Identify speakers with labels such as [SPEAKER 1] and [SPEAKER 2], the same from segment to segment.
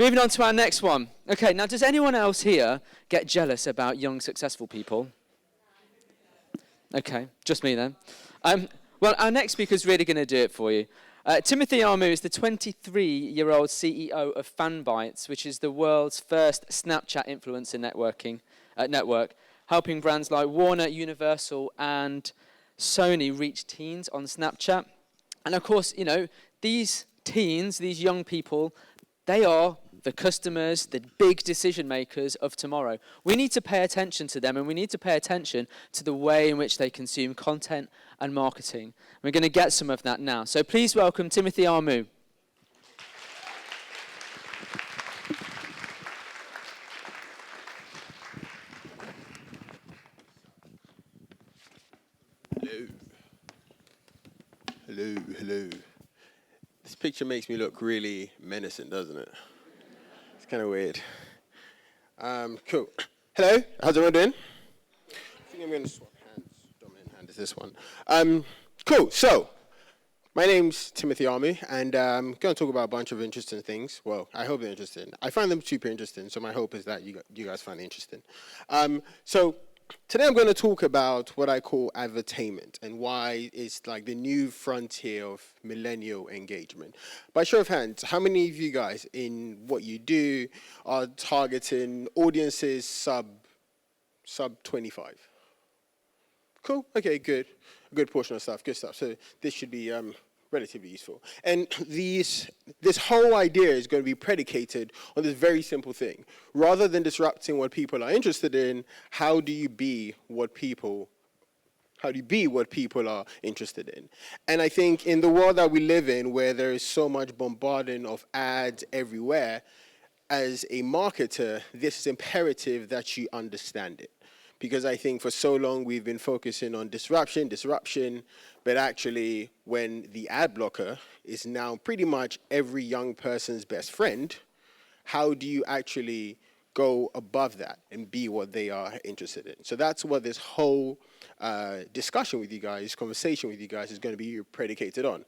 [SPEAKER 1] Moving on to our next one. Okay, now does anyone else here get jealous about young, successful people? Okay, just me then. Well, our next speaker is really going to do it for you. Timothy Armoo is the 23-year-old CEO of Fanbytes, which is the world's first Snapchat influencer network, helping brands like Warner, Universal, and Sony reach teens on Snapchat. And of course, you know, these teens, these young people, they are the customers, the big decision makers of tomorrow. We need to pay attention to them, and we need to pay attention to the way in which they consume content and marketing. We're going to get some of that now. So please welcome Timothy Armoo.
[SPEAKER 2] Hello. This picture makes me look really menacing, doesn't it? It's kind of weird. Cool. Hello, how's everyone doing? I think I'm going to swap hands. Dominant hand is this one. Cool, so my name's Timothy Armoo, and I'm going to talk about a bunch of interesting things. Well, I hope they're interesting. I find them super interesting, so my hope is that you guys find it interesting. So today I'm going to talk about what I call advertainment and why it's like the new frontier of millennial engagement. By show of hands, how many of you guys in what you do are targeting audiences sub 25? Cool, okay, good. A good portion of stuff, good stuff. So this should be relatively useful. And this whole idea is going to be predicated on this very simple thing. Rather than disrupting what people are interested in, how do you be what people are interested in? And I think in the world that we live in, where there is so much bombarding of ads everywhere, as a marketer, this is imperative that you understand it. Because I think for so long we've been focusing on disruption, but actually when the ad blocker is now pretty much every young person's best friend, how do you actually go above that and be what they are interested in? So that's what this whole discussion with you guys, conversation with you guys is going to be predicated on.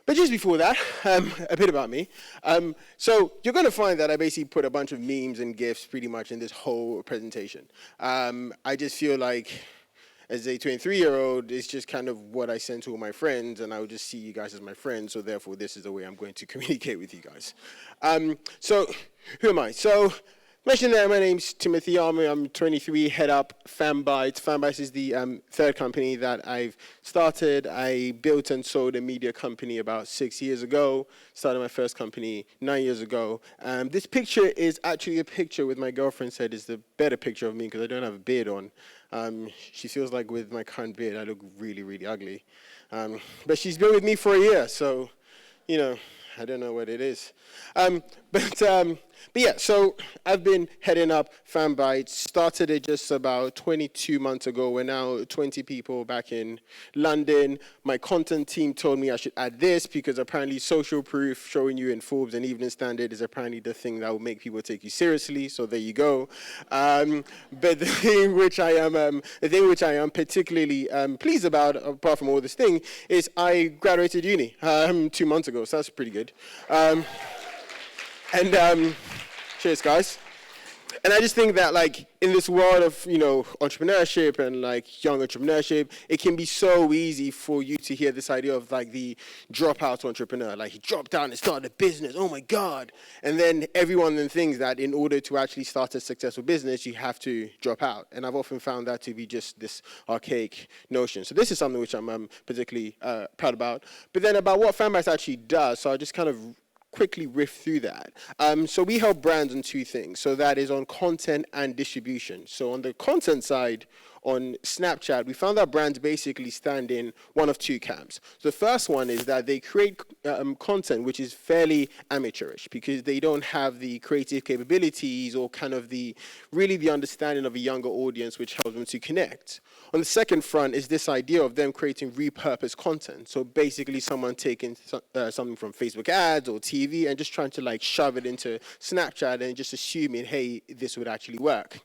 [SPEAKER 2] But just before that, a bit about me. So you're going to find that I basically put a bunch of memes and GIFs pretty much in this whole presentation. I just feel like as a 23-year-old, it's just kind of what I send to all my friends, and I would just see you guys as my friends, so therefore this is the way I'm going to communicate with you guys. So who am I? So mentioned there, my name's Timothy Armoo. I'm 23, head up Fanbytes. Fanbytes is the third company that I've started. I built and sold a media company about 6 years ago. Started my first company 9 years ago. This picture is actually a picture with my girlfriend said is the better picture of me because I don't have a beard on. She feels like with my current beard, I look really, really ugly. But she's been with me for a year, so, you know, I don't know what it is. But yeah, so I've been heading up Fanbytes. Started it just about 22 months ago. We're now 20 people back in London. My content team told me I should add this because apparently social proof, showing you in Forbes and Evening Standard, is apparently the thing that will make people take you seriously. So there you go. But the thing which I am particularly pleased about, apart from all this thing, is I graduated uni 2 months ago. So that's pretty good. Cheers, guys. And I just think that, like, in this world of, you know, entrepreneurship and, like, young entrepreneurship, it can be so easy for you to hear this idea of, like, the dropout entrepreneur. Like, he dropped out and started a business. Oh, my God. And then everyone then thinks that in order to actually start a successful business, you have to drop out. And I've often found that to be just this archaic notion. So this is something which I'm particularly proud about. But then about what Fanbytes actually does, so I just kind of quickly riff through that. So we help brands on two things. So that is on content and distribution. So on the content side, on Snapchat, we found that brands basically stand in one of two camps. So the first one is that they create content which is fairly amateurish because they don't have the creative capabilities or kind of the understanding of a younger audience which helps them to connect. On the second front is this idea of them creating repurposed content. So basically someone taking something from Facebook ads or TV and just trying to like shove it into Snapchat and just assuming, hey, this would actually work.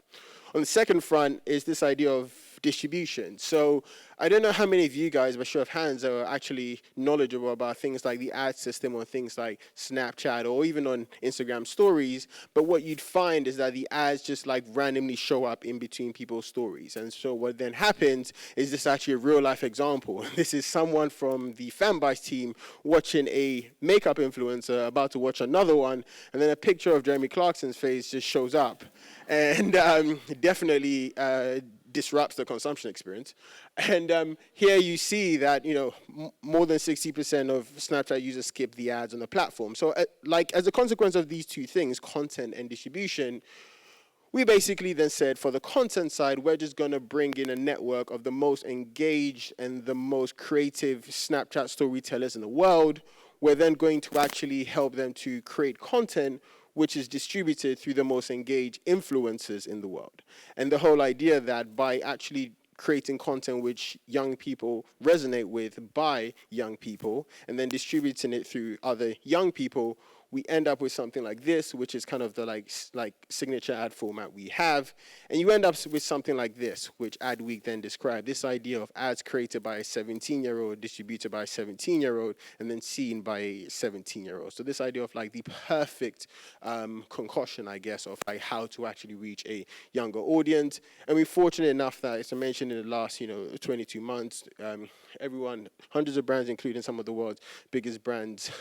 [SPEAKER 2] On the second front is this idea of distribution. So I don't know how many of you guys, by show of hands, are actually knowledgeable about things like the ad system on things like Snapchat or even on Instagram stories. But what you'd find is that the ads just like randomly show up in between people's stories. And so what then happens is this actually a real life example. This is someone from the Fanbytes team watching a makeup influencer about to watch another one, and then a picture of Jeremy Clarkson's face just shows up. And definitely disrupts the consumption experience. And here you see that, more than 60% of Snapchat users skip the ads on the platform. So as a consequence of these two things, content and distribution, we basically then said for the content side, we're just going to bring in a network of the most engaged and the most creative Snapchat storytellers in the world. We're then going to actually help them to create content which is distributed through the most engaged influencers in the world. And the whole idea that by actually creating content which young people resonate with by young people, and then distributing it through other young people, we end up with something like this, which is kind of the like signature ad format we have. And you end up with something like this, which Adweek then described, this idea of ads created by a 17-year-old, distributed by a 17-year-old, and then seen by a 17-year-old. So this idea of like the perfect concoction, I guess, of like how to actually reach a younger audience. And we're fortunate enough that, as I mentioned in the last, 22 months, everyone, hundreds of brands, including some of the world's biggest brands,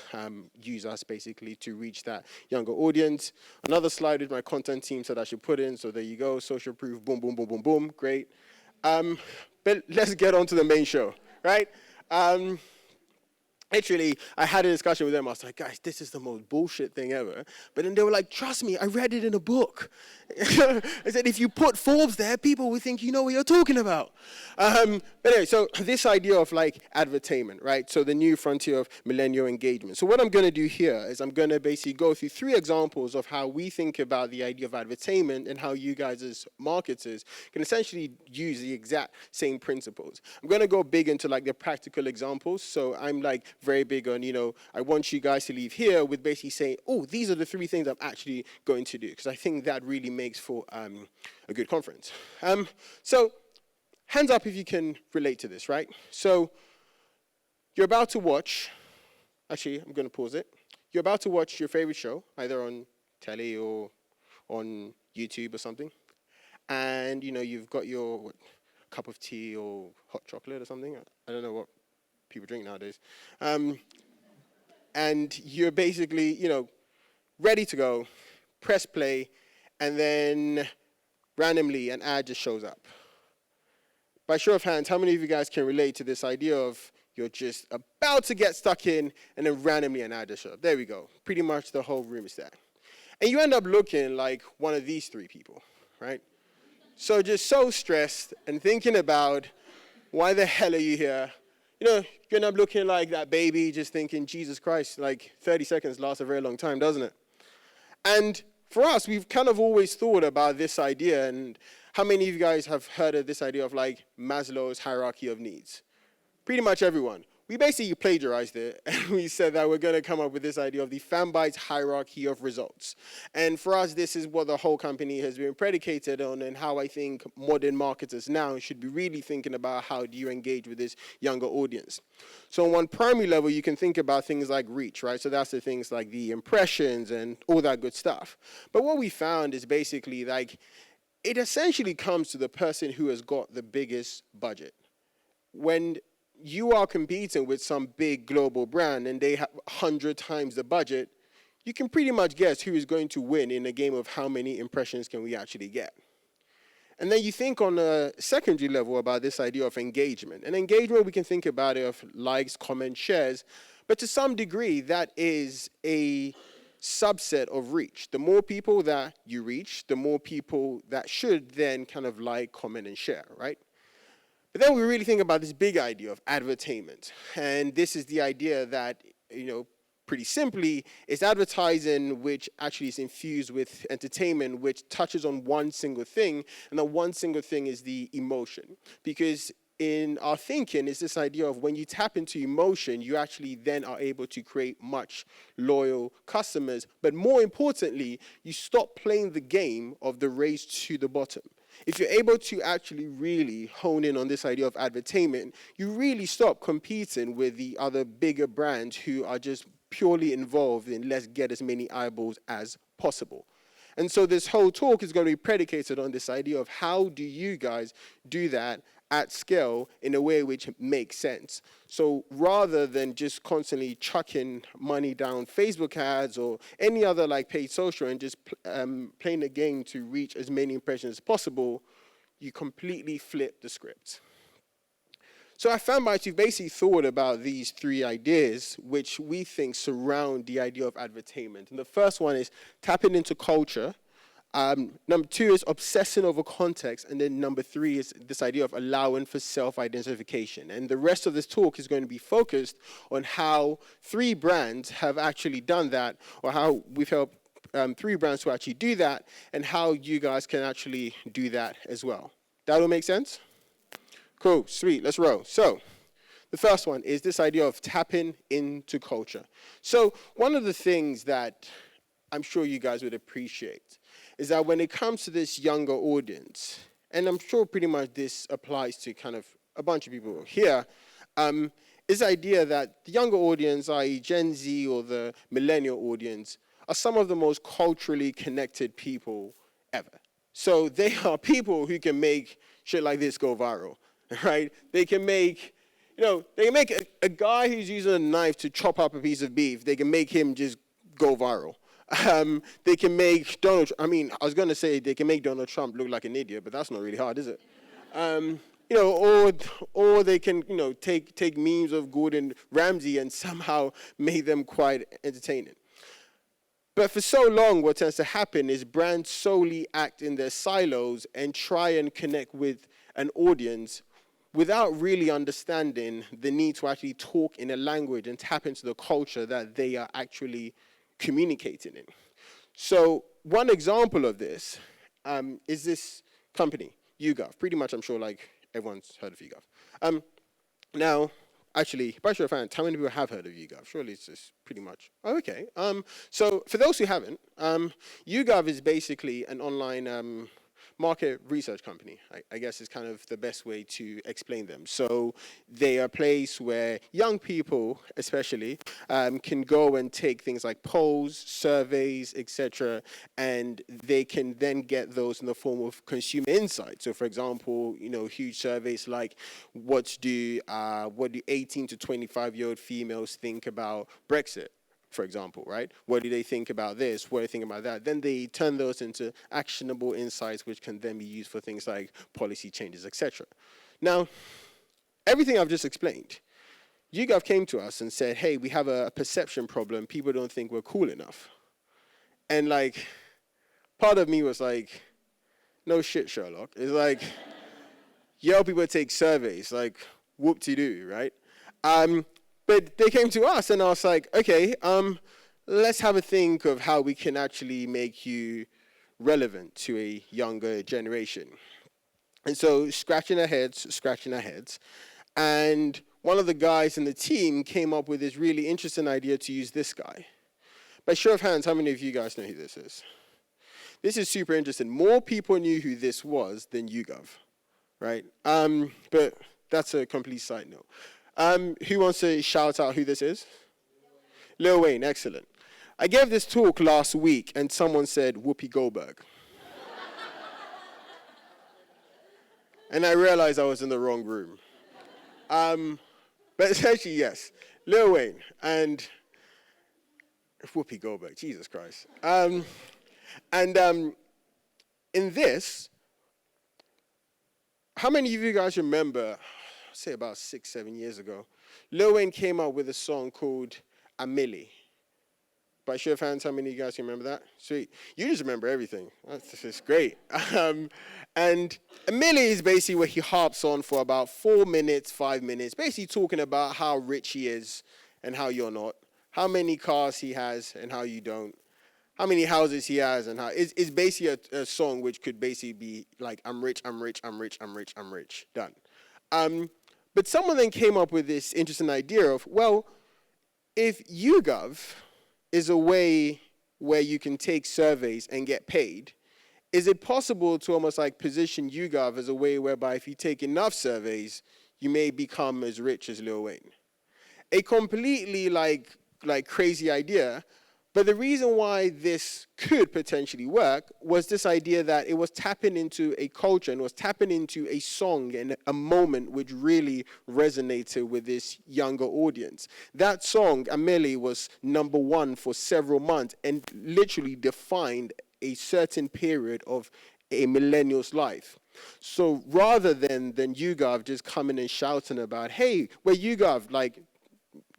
[SPEAKER 2] use us basically to reach that younger audience. Another slide with my content team said I should put in, so there you go, social proof, boom, boom, boom, boom, boom, great. But let's get on to the main show, right? Literally, I had a discussion with them. I was like, guys, this is the most bullshit thing ever. But then they were like, trust me, I read it in a book. I said, if you put Forbes there, people will think you know what you're talking about. But anyway, so this idea of like advertainment, right? So the new frontier of millennial engagement. So what I'm going to do here is I'm going to basically go through 3 examples of how we think about the idea of advertainment and how you guys as marketers can essentially use the exact same principles. I'm going to go big into like the practical examples. So I'm like very big on, I want you guys to leave here with basically saying, oh, these are the 3 things I'm actually going to do. Because I think that really makes for a good conference. So hands up if you can relate to this, right? So you're about to watch, actually, I'm going to pause it. You're about to watch your favorite show, either on telly or on YouTube or something. And, you've got your cup of tea or hot chocolate or something. I don't know what people drink nowadays. And you're basically, ready to go, press play, and then randomly an ad just shows up. By show of hands, how many of you guys can relate to this idea of you're just about to get stuck in and then randomly an ad just shows up? There we go. Pretty much the whole room is there. And you end up looking like one of these 3 people, right? So just so stressed and thinking about why the hell are you here? You end up looking like that baby just thinking, Jesus Christ, like 30 seconds lasts a very long time, doesn't it? And for us, we've kind of always thought about this idea, and how many of you guys have heard of this idea of like Maslow's hierarchy of needs? Pretty much everyone. We basically plagiarized it, and we said that we're going to come up with this idea of the Fanbytes hierarchy of results. And for us, this is what the whole company has been predicated on, and how I think modern marketers now should be really thinking about how do you engage with this younger audience. So on one primary level, you can think about things like reach, right? So that's the things like the impressions and all that good stuff. But what we found is basically like, it essentially comes to the person who has got the biggest budget. When you are competing with some big global brand and they have 100 times the budget, you can pretty much guess who is going to win in a game of how many impressions can we actually get. And then you think on a secondary level about this idea of engagement. And engagement, we can think about it of likes, comments, shares, but to some degree, that is a subset of reach. The more people that you reach, the more people that should then kind of like, comment, and share, right? But then we really think about this big idea of advertainment. And this is the idea that, pretty simply, is advertising which actually is infused with entertainment, which touches on one single thing. And that one single thing is the emotion. Because in our thinking is this idea of when you tap into emotion, you actually then are able to create much loyal customers. But more importantly, you stop playing the game of the race to the bottom. If you're able to actually really hone in on this idea of advertainment, you really stop competing with the other bigger brands who are just purely involved in let's get as many eyeballs as possible. And so this whole talk is going to be predicated on this idea of how do you guys do that at scale in a way which makes sense. So rather than just constantly chucking money down Facebook ads or any other like paid social and just playing the game to reach as many impressions as possible, you completely flip the script. So at Fanbytes, we've basically thought about these three ideas which we think surround the idea of advertainment. And the first one is tapping into culture. Number two is obsessing over context. And then number three is this idea of allowing for self-identification. And the rest of this talk is going to be focused on how three brands have actually done that, or how we've helped three brands to actually do that, and how you guys can actually do that as well. That all make sense? Cool, sweet, let's roll. So the first one is this idea of tapping into culture. So one of the things that I'm sure you guys would appreciate is that when it comes to this younger audience, and I'm sure pretty much this applies to kind of a bunch of people here, is the idea that the younger audience, i.e. Gen Z or the millennial audience, are some of the most culturally connected people ever. So they are people who can make shit like this go viral, right? They can make, a guy who's using a knife to chop up a piece of beef, they can make him just go viral. They can make I was going to say they can make Donald Trump look like an idiot, but that's not really hard, is it? Or they can, take memes of Gordon Ramsay and somehow make them quite entertaining. But for so long, what tends to happen is brands solely act in their silos and try and connect with an audience without really understanding the need to actually talk in a language and tap into the culture that they are actually communicating in. So one example of this is this company, YouGov. Pretty much, I'm sure, like, everyone's heard of YouGov. Now, actually, by show of hands, how many people have heard of YouGov? Surely it's just pretty much. Oh, okay. So for those who haven't, YouGov is basically an online market research company. I guess is kind of the best way to explain them. So they are a place where young people, especially, can go and take things like polls, surveys, etc., and they can then get those in the form of consumer insight. So, for example, huge surveys like what do 18 to 25-year-old females think about Brexit, for example, right? What do they think about this? What do they think about that? Then they turn those into actionable insights, which can then be used for things like policy changes, etc. Now, everything I've just explained, YouGov came to us and said, hey, we have a perception problem. People don't think we're cool enough. And like, part of me was like, no shit, Sherlock. It's like, people take surveys, like, whoop-de-doo, right? But they came to us, and I was like, okay, let's have a think of how we can actually make you relevant to a younger generation. And so scratching our heads, and one of the guys in the team came up with this really interesting idea to use this guy. By show of hands, how many of you guys know who this is? This is super interesting. More people knew who this was than YouGov, right? But that's a complete side note. Who wants to shout out who this is? Lil Wayne, excellent. I gave this talk last week, and someone said Whoopi Goldberg. And I realized I was in the wrong room. But essentially, yes, Lil Wayne and Whoopi Goldberg, Jesus Christ. In this, how many of you guys remember, say about 6-7 years ago, Lil Wayne came out with a song called Amili. By show of hands, how many of you guys remember that? Sweet. You just remember everything. That's great. And Amili is basically where he harps on for about 4 minutes, 5 minutes, basically talking about how rich he is and how you're not, how many cars he has and how you don't, how many houses he has and how. It's basically a song which could basically be like, I'm rich, I'm rich, I'm rich, I'm rich, I'm rich. Done. But someone then came up with this interesting idea of, well, if YouGov is a way where you can take surveys and get paid, is it possible to almost like position YouGov as a way whereby if you take enough surveys, you may become as rich as Lil Wayne? A completely like crazy idea, but the reason why this could potentially work was this idea that it was tapping into a culture and was tapping into a song and a moment which really resonated with this younger audience. That song, Amelie, was #1 for several months and literally defined a certain period of a millennial's life. So rather than YouGov just coming and shouting about, hey, we're YouGov, like,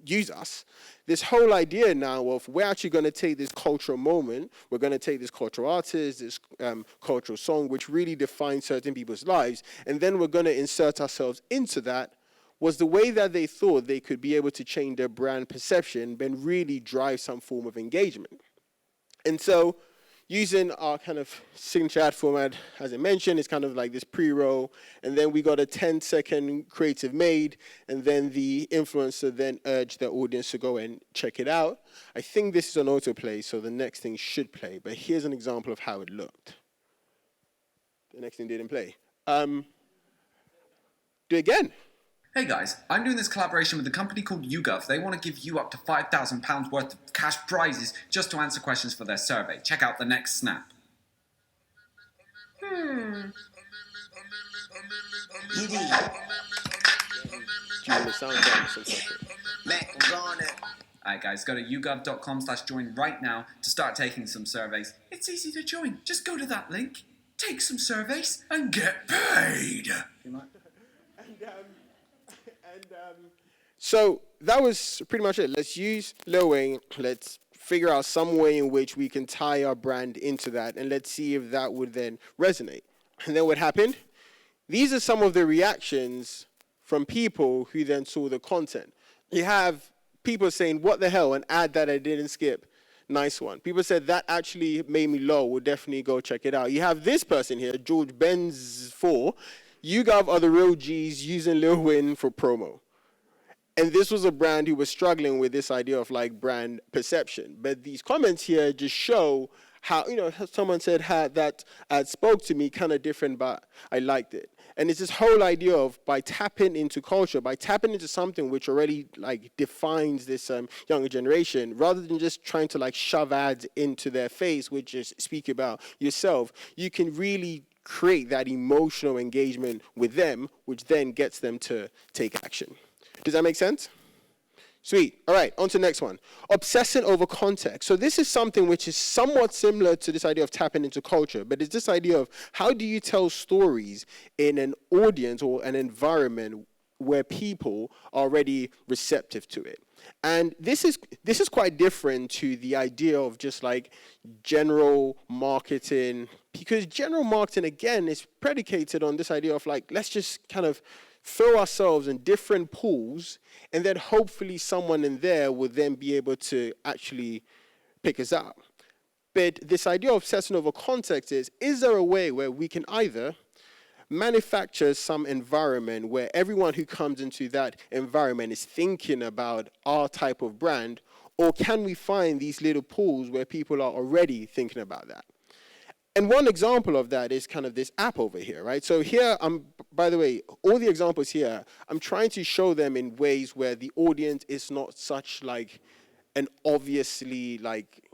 [SPEAKER 2] use us. This whole idea now of we're actually going to take this cultural moment, we're going to take this cultural artist, this cultural song, which really defines certain people's lives, and then we're going to insert ourselves into that, was the way that they thought they could be able to change their brand perception and really drive some form of engagement. And so using our kind of signature ad format, as I mentioned, it's kind of like this pre-roll, and then we got a 10-second creative made, and then the influencer then urged their audience to go and check it out. I think this is an autoplay, so the next thing should play, but here's an example of how it looked. The next thing didn't play. Do it again.
[SPEAKER 3] Hey guys, I'm doing this collaboration with a company called YouGov. They want to give you up to £5,000 worth of cash prizes just to answer questions for their survey. Check out the next snap. Alright guys, go to yougov.com/join right now to start taking some surveys. It's easy to join. Just go to that link, take some surveys, and get paid.
[SPEAKER 2] So that was pretty much it. Let's use Lil Wayne. Let's figure out some way in which we can tie our brand into that, and let's see if that would then resonate. And then what happened? These are some of the reactions from people who then saw the content. You have people saying, what the hell, an ad that I didn't skip. Nice one. People said, that actually made me low. We'll definitely go check it out. You have this person here, George Benz 4. YouGov are the real G's using Lil Wayne for promo. And this was a brand who was struggling with this idea of like brand perception. But these comments here just show how, someone said that ad spoke to me kind of different, but I liked it. And it's this whole idea of by tapping into culture, by tapping into something which already like defines this younger generation, rather than just trying to like shove ads into their face, which is speak about yourself, you can really create that emotional engagement with them, which then gets them to take action. Does that make sense? Sweet. All right, on to the next one. Obsessing over context. So this is something which is somewhat similar to this idea of tapping into culture, but it's this idea of how do you tell stories in an audience or an environment where people are already receptive to it. And this is quite different to the idea of just like general marketing, because general marketing, again, is predicated on this idea of like, let's just kind of throw ourselves in different pools, and then hopefully someone in there will then be able to actually pick us up. But this idea of obsessing over context is there a way where we can either manufacture some environment where everyone who comes into that environment is thinking about our type of brand, or can we find these little pools where people are already thinking about that? And one example of that is kind of this app over here, right? So here, by the way, all the examples here, I'm trying to show them in ways where the audience is not such like an obviously like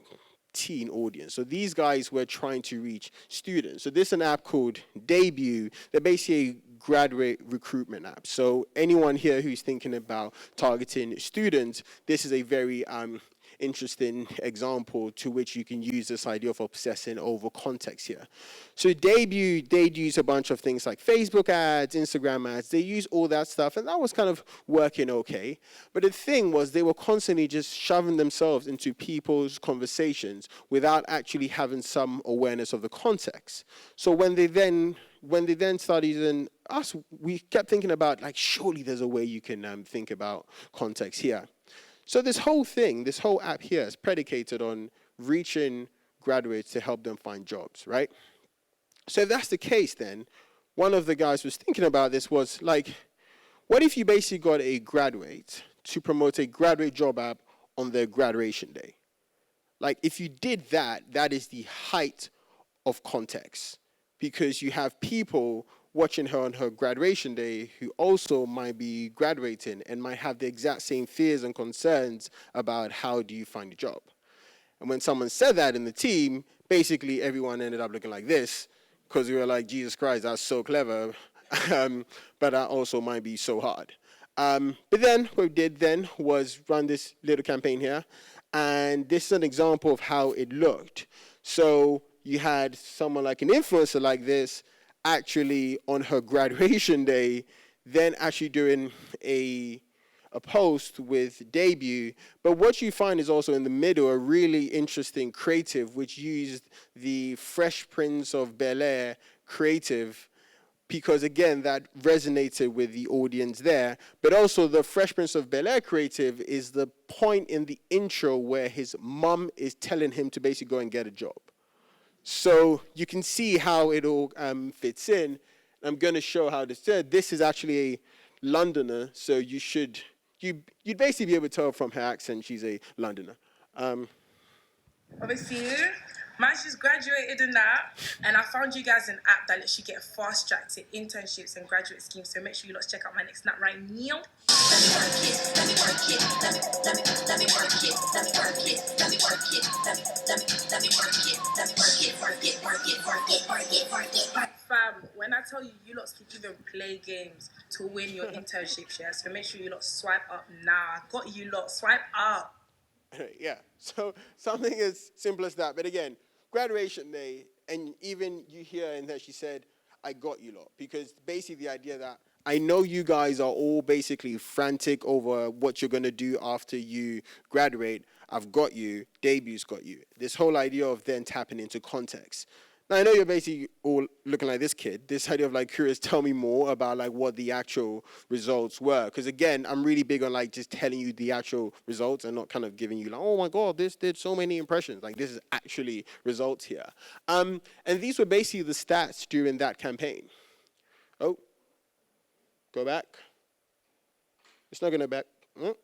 [SPEAKER 2] teen audience. So these guys were trying to reach students. So this is an app called Debut. They're basically a graduate recruitment app. So anyone here who's thinking about targeting students, this is a very interesting example to which you can use this idea of obsessing over context here. So Debut, they use a bunch of things like Facebook ads, Instagram ads. They use all that stuff, and that was kind of working okay. But the thing was they were constantly just shoving themselves into people's conversations without actually having some awareness of the context. So when they then started using us, we kept thinking about, like, surely there's a way you can think about context here. So this whole thing, this whole app here is predicated on reaching graduates to help them find jobs, right? So if that's the case, then one of the guys was thinking about this was like, what if you basically got a graduate to promote a graduate job app on their graduation day? Like, if you did that, that is the height of context. because you have people watching her on her graduation day who also might be graduating and might have the exact same fears and concerns about how do you find a job. And when someone said that in the team, basically everyone ended up looking like this because we were like, Jesus Christ, that's so clever, but that also might be so hard. But then what we did then was run this little campaign here, and this is an example of how it looked. So you had someone like an influencer like this actually on her graduation day, then actually doing a post with debut. But what you find is also in the middle a really interesting creative, which used the Fresh Prince of Bel-Air creative, because again, that resonated with the audience there. But also the Fresh Prince of Bel-Air creative is the point in the intro where his mum is telling him to basically go and get a job. So you can see how it all fits in. I'm going to show how this is. This is actually a Londoner, so you'd basically be able to tell from her accent she's a Londoner.
[SPEAKER 4] Obviously, man's just graduated and that, and I found you guys an app that lets you get fast track to internships and graduate schemes. So make sure you lot check out my next snap right now. Let me work it, let me work it, let me work it, let me work it, let me work it, let me work it, let me work it. Fam, when I tell you, you lots can even play games to win your internship, yeah. So make sure you lot swipe up now. I got you lot, swipe up.
[SPEAKER 2] Yeah, so something as simple as that. But again, graduation day, and even you hear in there she said, I got you lot. Because basically the idea that I know you guys are all basically frantic over what you're going to do after you graduate. I've got you. Debut's got you. This whole idea of then tapping into context. Now, I know you're basically all looking like this kid. This idea of like curious, tell me more about like what the actual results were. Because again, I'm really big on like just telling you the actual results and not kind of giving you like, oh my God, this did so many impressions. Like this is actually results here. And these were basically the stats during that campaign. Oh, go back. It's not going to back. Oh.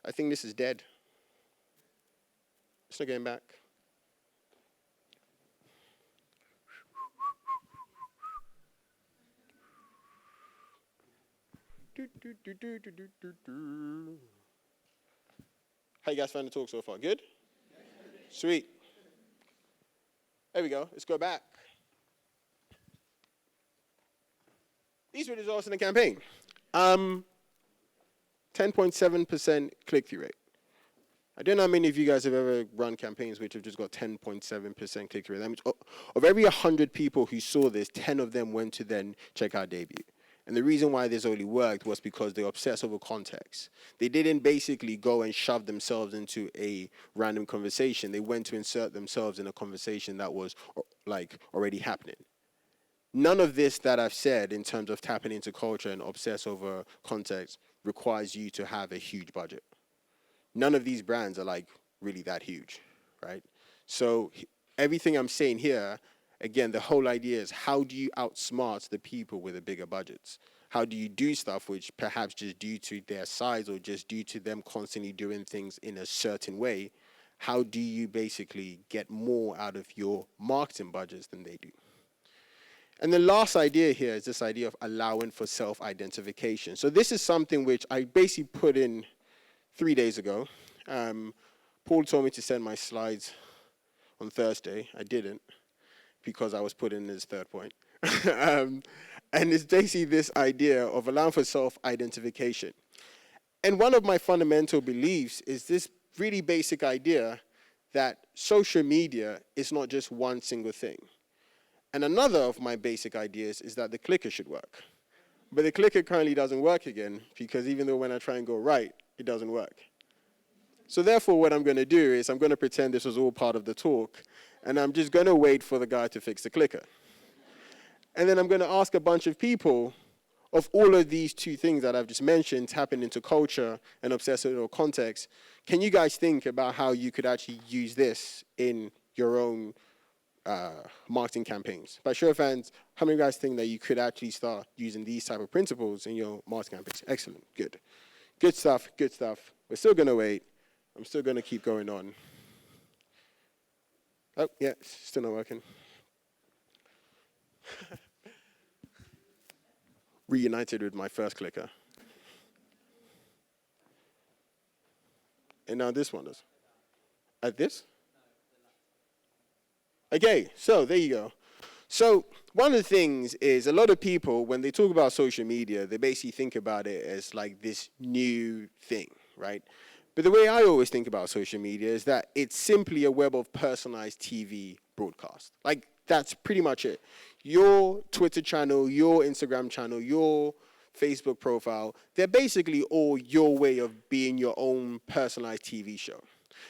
[SPEAKER 2] I think this is dead. It's not going back. How you guys find the talk so far? Good? Sweet. There we go. Let's go back. These were the results in the campaign. 10.7% click-through rate. I don't know how many of you guys have ever run campaigns which have just got 10.7% click-through rate. That means of every 100 people who saw this, 10 of them went to then check out debut. And the reason why this only worked was because they obsessed over context. They didn't basically go and shove themselves into a random conversation. They went to insert themselves in a conversation that was like already happening. None of this that I've said in terms of tapping into culture and obsess over context requires you to have a huge budget. None of these brands are like really that huge, right? So everything I'm saying here, again, the whole idea is how do you outsmart the people with the bigger budgets? How do you do stuff which perhaps just due to their size or just due to them constantly doing things in a certain way, how do you basically get more out of your marketing budgets than they do? And the last idea here is this idea of allowing for self-identification. So this is something which I basically put in 3 days ago. Paul told me to send my slides on Thursday. I didn't because I was put in his third point. And it's basically this idea of allowing for self-identification. And one of my fundamental beliefs is this really basic idea that social media is not just one single thing. And another of my basic ideas is that the clicker should work. But the clicker currently doesn't work again because even though when I try and go right, it doesn't work. So therefore, what I'm going to do is I'm going to pretend this was all part of the talk, and I'm just going to wait for the guy to fix the clicker. And then I'm going to ask a bunch of people of all of these two things that I've just mentioned, tapping into culture and obsessive or context. Can you guys think about how you could actually use this in your own marketing campaigns? By show of hands, how many of you guys think that you could actually start using these type of principles in your marketing campaigns? Excellent, good. Good stuff, good stuff. We're still going to wait. I'm still going to keep going on. Oh, yeah, it's still not working. reunited with my first clicker. And now this one is. At this? Okay, so there you go. So one of the things is a lot of people, when they talk about social media, they basically think about it as like this new thing, right? But the way I always think about social media is that it's simply a web of personalized TV broadcast. Like, that's pretty much it. Your Twitter channel, your Instagram channel, your Facebook profile, they're basically all your way of being your own personalized TV show.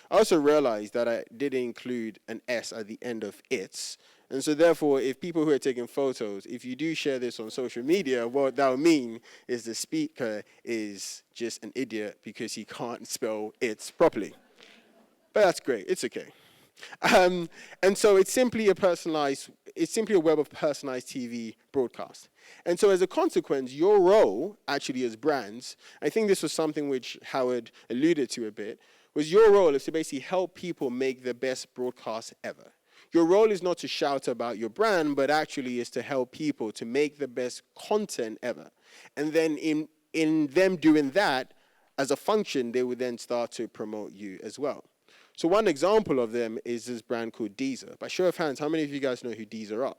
[SPEAKER 2] I also realized that I didn't include an S at the end of its. And so therefore, if people who are taking photos, if you do share this on social media, what that would mean is the speaker is just an idiot because he can't spell its properly. But that's great. It's okay. And so it's simply a web of personalized TV broadcast. And so as a consequence, your role actually as brands, I think this was something which Howard alluded to a bit, was your role is to basically help people make the best broadcast ever. Your role is not to shout about your brand, but actually is to help people to make the best content ever. And then in them doing that, as a function, they would then start to promote you as well. So one example of them is this brand called Deezer. By show of hands, how many of you guys know who Deezer are?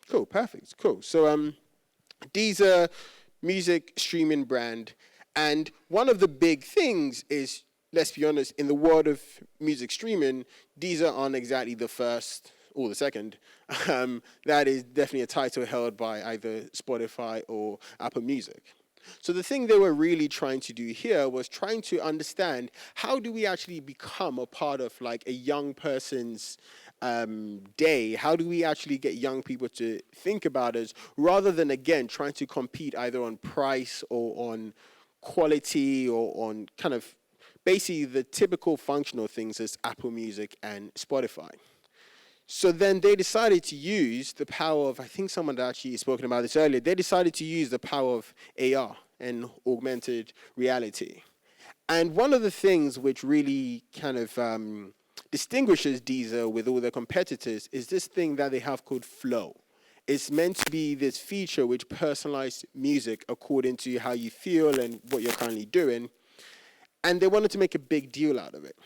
[SPEAKER 2] Cool, perfect, cool. So Deezer, music streaming brand. And one of the big things is, let's be honest, in the world of music streaming, Deezer aren't exactly the first or the second. That is definitely a title held by either Spotify or Apple Music. So the thing they were really trying to do here was trying to understand how do we actually become a part of like a young person's day? How do we actually get young people to think about us rather than, again, trying to compete either on price or on quality or on kind of basically the typical functional things as Apple Music and Spotify. So then they decided to use the power of, I think someone had actually spoken about this earlier, they decided to use the power of AR and augmented reality. And one of the things which really kind of distinguishes Deezer with all their competitors is this thing that they have called Flow. It's meant to be this feature which personalizes music according to how you feel and what you're currently doing. And they wanted to make a big deal out of it.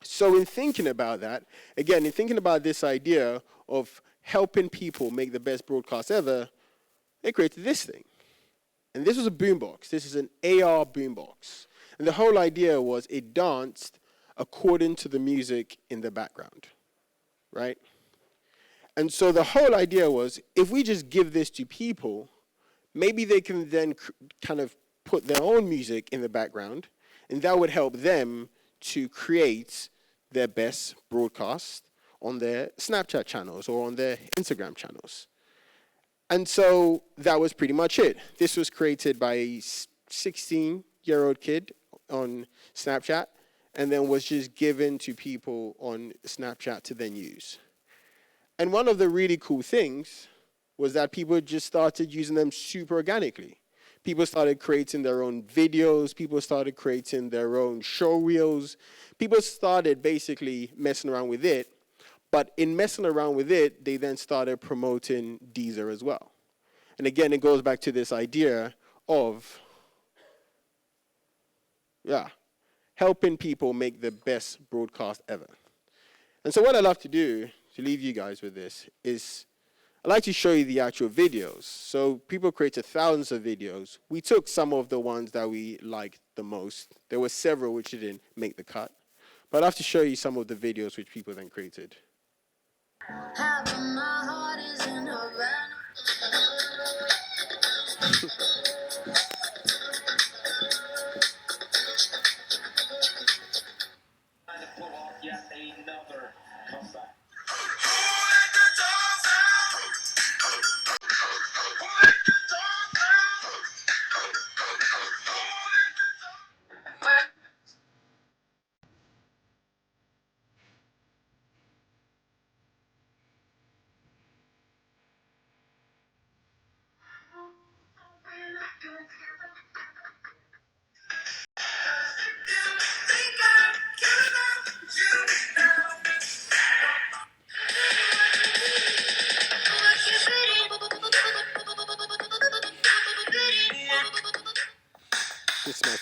[SPEAKER 2] So in thinking about that, again, in thinking about this idea of helping people make the best broadcast ever, they created this thing. And this was a boombox. This is an AR boombox. And the whole idea was it danced according to the music in the background, right? And so the whole idea was, if we just give this to people, maybe they can then kind of put their own music in the background, and that would help them to create their best broadcast on their Snapchat channels or on their Instagram channels. And so that was pretty much it. This was created by a 16-year-old kid on Snapchat and then was just given to people on Snapchat to then use. And one of the really cool things was that people just started using them super organically. People started creating their own videos. People started creating their own show reels. People started basically messing around with it. But in messing around with it, they then started promoting Deezer as well. And again, it goes back to this idea of, helping people make the best broadcast ever. And so what I'd love to do, to leave you guys with this, is I'd like to show you the actual videos. So people created thousands of videos. We took some of the ones that we liked the most. There were several which didn't make the cut. But I'd love to show you some of the videos which people then created.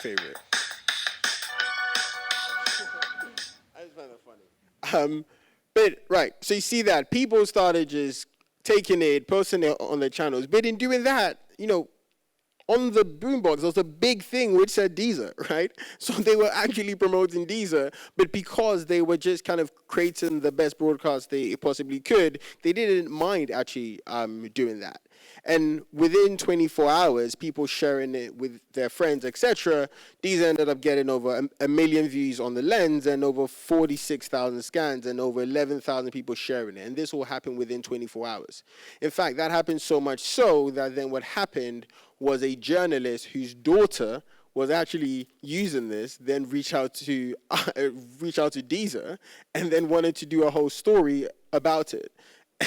[SPEAKER 2] favorite. I just find that funny. But right, so you see that people started just taking it, posting it on their channels. But in doing that, on the boombox, there was a big thing which said Deezer, right? So they were actually promoting Deezer, but because they were just kind of creating the best broadcast they possibly could, they didn't mind actually doing that. And within 24 hours, people sharing it with their friends, etc., Deezer ended up getting over a million views on the lens and over 46,000 scans and over 11,000 people sharing it. And this all happened within 24 hours. In fact, that happened so much so that then what happened was a journalist whose daughter was actually using this, then reach out to Deezer, and then wanted to do a whole story about it.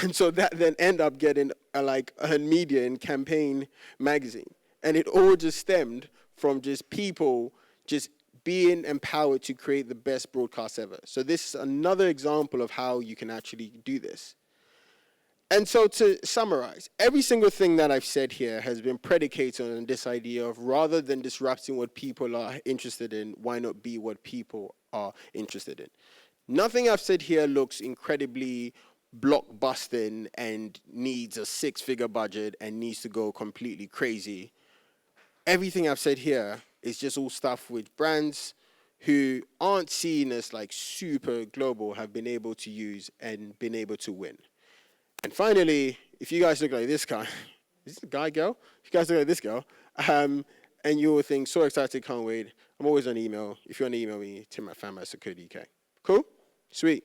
[SPEAKER 2] And so that then ended up getting a media and campaign magazine. And it all just stemmed from just people just being empowered to create the best broadcast ever. So this is another example of how you can actually do this. And so to summarize, every single thing that I've said here has been predicated on this idea of rather than disrupting what people are interested in, why not be what people are interested in? Nothing I've said here looks incredibly blockbusting and needs a 6-figure budget and needs to go completely crazy. Everything I've said here is just all stuff which brands who aren't seen as like super global have been able to use and been able to win. And finally, if you guys look like this guy, is this a guy, girl? If you guys look like this girl, and you will think, so excited, can't wait, I'm always on email. If you want to email me, tim@fanbase.co.uk. Cool? Sweet.